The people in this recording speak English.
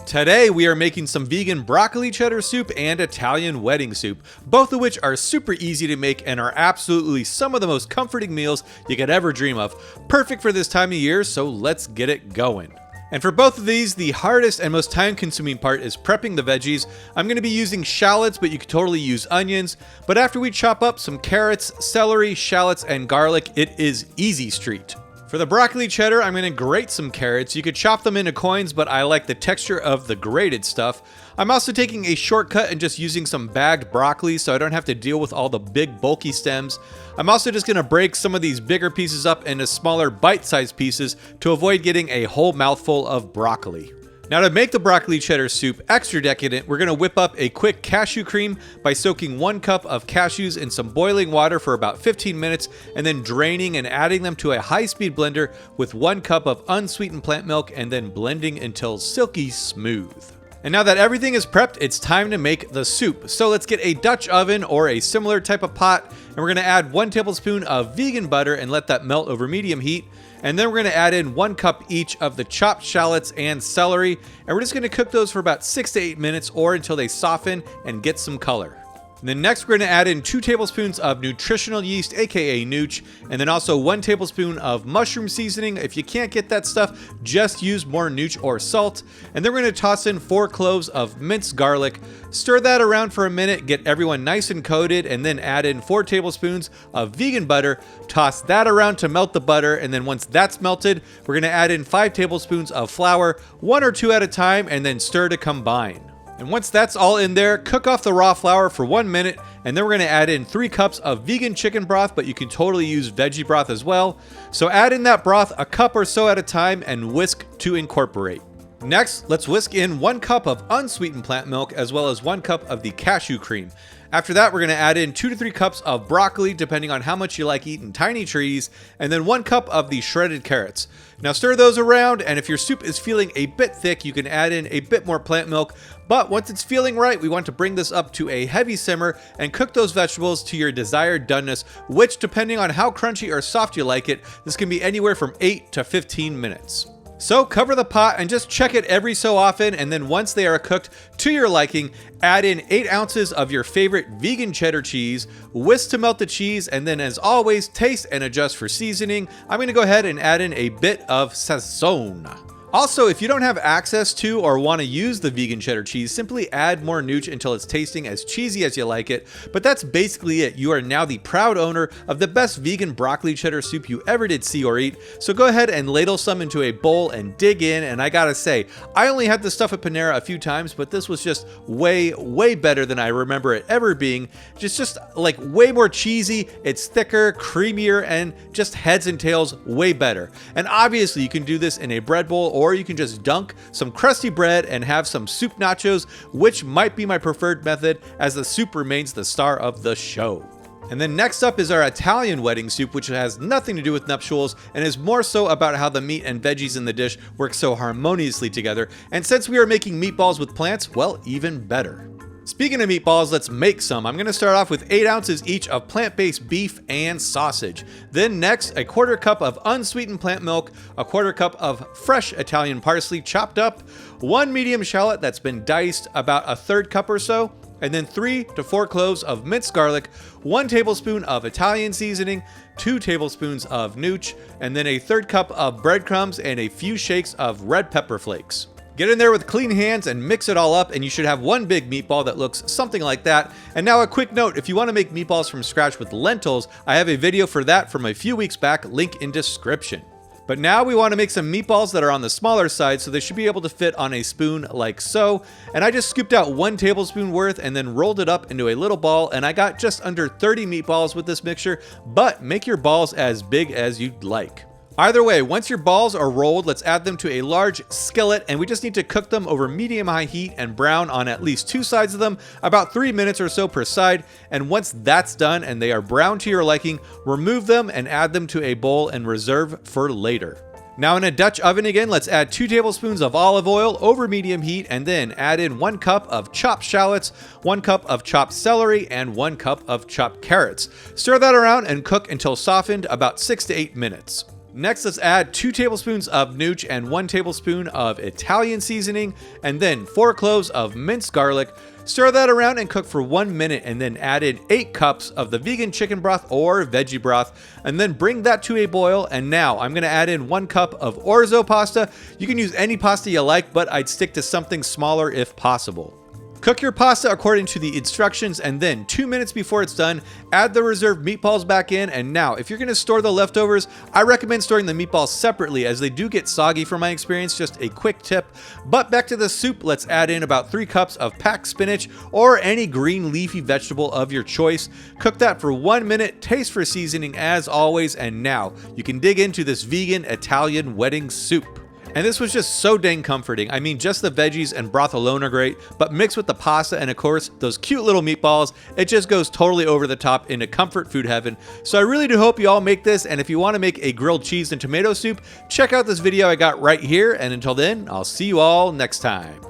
Today we are making some vegan broccoli cheddar soup and Italian wedding soup, both of which are super easy to make and are absolutely some of the most comforting meals you could ever dream of. Perfect for this time of year, so let's get it going. And for both of these, the hardest and most time-consuming part is prepping the veggies. I'm going to be using shallots, but you could totally use onions. But after we chop up some carrots, celery, shallots, and garlic, it is easy street. For the broccoli cheddar, I'm going to grate some carrots. You could chop them into coins, but I like the texture of the grated stuff. I'm also taking a shortcut and just using some bagged broccoli so I don't have to deal with all the big bulky stems. I'm also just going to break some of these bigger pieces up into smaller bite-sized pieces to avoid getting a whole mouthful of broccoli. Now to make the broccoli cheddar soup extra decadent, we're going to whip up a quick cashew cream by soaking 1 cup of cashews in some boiling water for about 15 minutes and then draining and adding them to a high-speed blender with 1 cup of unsweetened plant milk and then blending until silky smooth. And now that everything is prepped, it's time to make the soup. So let's get a Dutch oven or a similar type of pot, and we're going to add 1 tablespoon of vegan butter and let that melt over medium heat. And then we're going to add in 1 cup each of the chopped shallots and celery, and we're just going to cook those for about 6 to 8 minutes or until they soften and get some color. And then next we're going to add in 2 tablespoons of nutritional yeast, aka nooch, and then also 1 tablespoon of mushroom seasoning. If you can't get that stuff, just use more nooch or salt. And then we're going to toss in 4 cloves of minced garlic, stir that around for a minute, get everyone nice and coated, and then add in 4 tablespoons of vegan butter, toss that around to melt the butter, and then once that's melted, we're going to add in 5 tablespoons of flour, 1 or 2 at a time, and then stir to combine. And once that's all in there, cook off the raw flour for 1 minute, and then we're going to add in 3 cups of vegan chicken broth, but you can totally use veggie broth as well. So add in that broth a cup or so at a time and whisk to incorporate. Next, let's whisk in 1 cup of unsweetened plant milk as well as 1 cup of the cashew cream. After that, we're going to add in 2 to 3 cups of broccoli, depending on how much you like eating tiny trees, and then 1 cup of the shredded carrots. Now stir those around, and if your soup is feeling a bit thick, you can add in a bit more plant milk, but once it's feeling right, we want to bring this up to a heavy simmer and cook those vegetables to your desired doneness, which depending on how crunchy or soft you like it, this can be anywhere from 8 to 15 minutes. So cover the pot and just check it every so often, and then once they are cooked to your liking, add in 8 ounces of your favorite vegan cheddar cheese, whisk to melt the cheese, and then as always, taste and adjust for seasoning. I'm going to go ahead and add in a bit of sazon. Also, if you don't have access to or want to use the vegan cheddar cheese, simply add more nooch until it's tasting as cheesy as you like it. But that's basically it. You are now the proud owner of the best vegan broccoli cheddar soup you ever did see or eat. So go ahead and ladle some into a bowl and dig in. And I gotta say, I only had this stuff at Panera a few times, but this was just way better than I remember it ever being. Just like way more cheesy. It's thicker, creamier, and just heads and tails way better. And obviously you can do this in a bread bowl, or you can just dunk some crusty bread and have some soup nachos, which might be my preferred method as the soup remains the star of the show. And then next up is our Italian wedding soup, which has nothing to do with nuptials and is more so about how the meat and veggies in the dish work so harmoniously together. And since we are making meatballs with plants, well, even better. Speaking of meatballs, let's make some. I'm going to start off with 8 ounces each of plant-based beef and sausage. Then next, a 1/4 cup of unsweetened plant milk, a 1/4 cup of fresh Italian parsley chopped up, 1 medium shallot that's been diced, about a 1/3 cup or so, and then 3 to 4 cloves of minced garlic, 1 tablespoon of Italian seasoning, 2 tablespoons of nooch, and then a 1/3 cup of breadcrumbs and a few shakes of red pepper flakes. Get in there with clean hands and mix it all up, and you should have 1 big meatball that looks something like that. And now a quick note, if you want to make meatballs from scratch with lentils, I have a video for that from a few weeks back, link in description. But now we want to make some meatballs that are on the smaller side, so they should be able to fit on a spoon like so. And I just scooped out 1 tablespoon worth and then rolled it up into a little ball, and I got just under 30 meatballs with this mixture, but make your balls as big as you'd like. Either way, once your balls are rolled, let's add them to a large skillet, and we just need to cook them over medium-high heat and brown on at least 2 sides of them, about 3 minutes or so per side. And once that's done and they are brown to your liking, remove them and add them to a bowl and reserve for later. Now in a Dutch oven again, let's add 2 tablespoons of olive oil over medium heat, and then add in 1 cup of chopped shallots, 1 cup of chopped celery, and 1 cup of chopped carrots. Stir that around and cook until softened, about 6 to 8 minutes. Next, let's add 2 tablespoons of nooch and 1 tablespoon of Italian seasoning, and then 4 cloves of minced garlic. Stir that around and cook for 1 minute, and then add in 8 cups of the vegan chicken broth or veggie broth, and then bring that to a boil. And now I'm going to add in 1 cup of orzo pasta. You can use any pasta you like, but I'd stick to something smaller if possible. Cook your pasta according to the instructions, and then 2 minutes before it's done, add the reserved meatballs back in. And now, if you're going to store the leftovers, I recommend storing the meatballs separately as they do get soggy from my experience. Just a quick tip. But back to the soup, let's add in about 3 cups of packed spinach or any green leafy vegetable of your choice. Cook that for 1 minute, taste for seasoning as always, and now you can dig into this vegan Italian wedding soup. And this was just so dang comforting. I mean, just the veggies and broth alone are great, but mixed with the pasta and of course those cute little meatballs, it just goes totally over the top into comfort food heaven. So I really do hope you all make this, and if you want to make a grilled cheese and tomato soup, check out this video I got right here, and until then, I'll see you all next time.